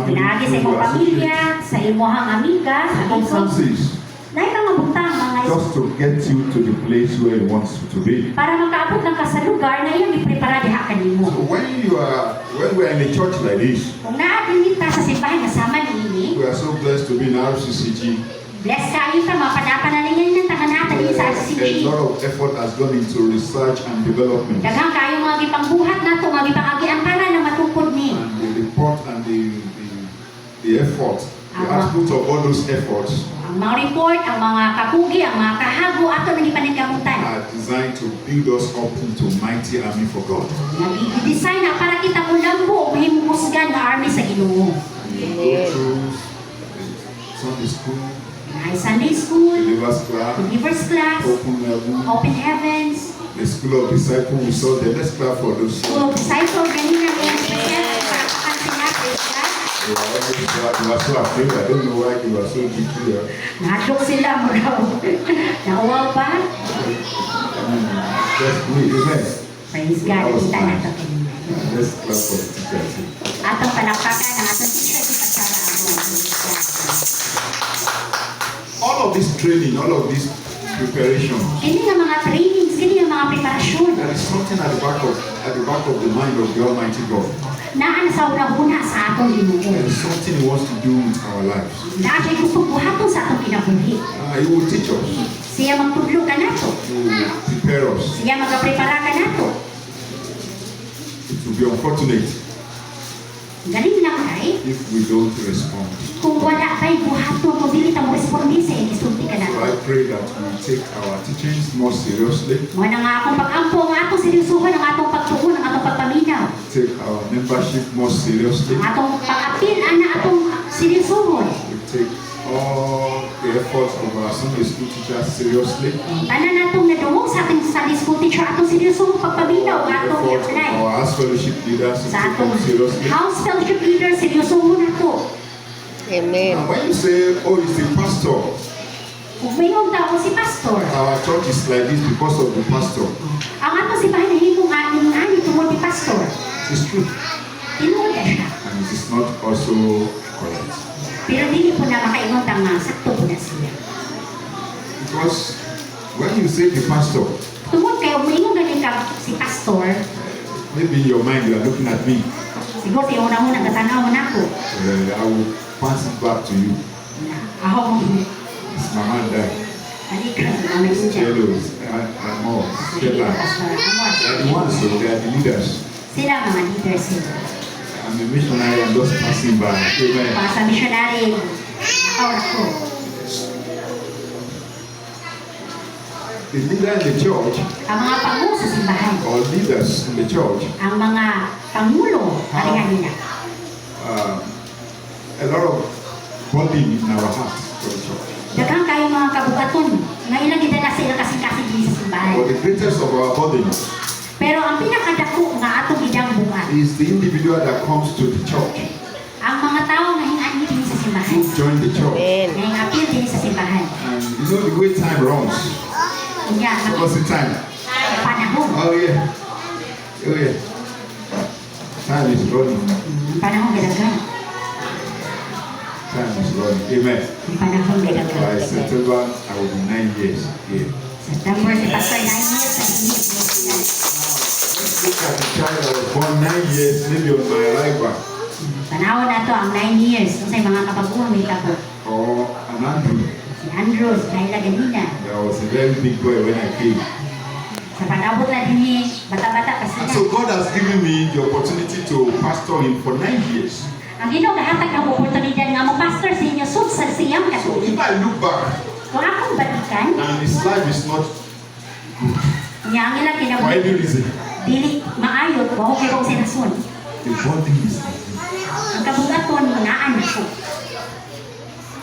Pinagi sa imong pamilya, sa imong amiga, sa isog. circumstances, Dahil mga butang, mga just to get you to the place where He wants you to be. para makaabot lang ka sa lugar na iyang iprepara diha kanimo. So when we are in a church like this, Kung naadin ta sa simbahan nga sama niini, we are so blessed to be in RCCG. bless kayo ta mapanalingan ng taganata din sa A RCCG. lot of effort has gone into research and development. Daghang kayo mga gipangbuhat nato, mga gipangagian para na matungkod ni. And the report and the effort, the output of all those efforts Ang mga report, ang mga kapugi, ang mga kahago ato nagipanin kamutan. are designed to build us up into mighty army for God. Nag-design na para kita ulambo, mahimusgan nga army sa Ginoo. We go through Sunday school, Ay Sunday school, believers class, Believers class, open heaven, Open Heavens, the school of disciples. We saw them. Let's clap for those. School of Disciples, ganina yung special pagkakansin natin. They were so afraid. I don't know why they were so big here. Natok sila mo raw. Nauwaw pa? Let's do it. Amen. Praise God, kita na ito kanina. Let's clap for the teachers. Atong palakpakan ang atong teacher si Pastor Amo. All of this training, all of this preparation, Kini nga mga trainings, kini nga mga preparasyon. there is something at the back of the mind of the Almighty God. Naan sa una-una sa atong There Ginoo. is something He wants to do with our lives. Naa siya gusto buhaton sa atong kinabuhi. He will teach us. Siya magtudlo ka nato. He will prepare us. Siya magaprepara ka nato. It will be unfortunate Galing lang kay, if we don't respond. kung wala tayo buhaton, kung dili ta mo respondi sa isulti ka So nato. I pray that we take our teachings more seriously, Mo na nga akong pag-ampo, ang atong seryosohan, ang atong pagtuon, ang atong pagpaminaw. take our membership more seriously. Ang atong pag-apil, ana atong seryosohon. We take all the efforts of our Sunday school teachers seriously. Tanan natong nadungog sa ating Sunday school teacher, atong seryosohon pagpaminaw, The atong efforts of i-apply. our house fellowship leaders to Sa take atong them seriously. house fellowship leader, seryosohon nato. Amen. And when you say, oh, it's the pastor, Kung mayroong tao si pastor, our church is like this because of the pastor. ang atong simbahan na himong aning ani tungod ni pastor, It's true. tinuod na siya. And it is not also correct. Pero dili po na makaingon tang sakto po na siya. Because when you say the pastor, Tungod kayo, mayroong galing ka si pastor, maybe in your mind you are looking at me. siguro sa una-una katanaw na ako. I will pass it back to you. Na, ako, It's Mama and Dad. halika, mga messenger. Jellos, and more. Stella. Pastor Amor. They are the ones, so they are the leaders. Sila mga leaders sila. I'm a missionary, I'm just passing by. Amen. Para sa missionary, nakawala ko. The leader in the church, Ang mga pangulo sa simbahan, or leaders in the church, ang mga pangulo, kalingan nila. a lot of burden in our heart for the church. Daghang kayo mga kabugaton, nga ilang gidala sa ilang kasing-kasing din sa simbahan. But the greatest of our burden Pero ang pinakadako nga atong gidang buhat, is the individual that comes to the church, ang mga tao nga hinani din sa simbahan. who join the church. Amen. Nga hingapil din sa simbahan. And you know the way time runs. Kanya, What's the time? panahon. Oh yeah. Oh yeah. Time is running. Panahon gadagan. Time is running. Amen. Panahon By gadagan. September, I will be 9 years here. September, si Pastor 9 years sa English. Let's look at the child that was born 9 years, maybe on my arrival. Panahon na to ang 9 years. Kung sa'y mga kabaguhan may tabo. Or an Andrew. Si Andrews, Laila Ganina. That was a very big boy when I came. Sa panabot na din ni bata-bata pa And sila. so God has given me the opportunity to pastor him for 9 years. Ang Ginoo gahatag ang oportunidad nga mo pastor sa inyo sud sa siyang So if katuig. I look back Kung akong balikan, and his life is not niya ang ilang for any kinabuhi. reason, Dili maayot, wa ko kay kong sinasun. the burden is Ang kabugaton mo naan ko.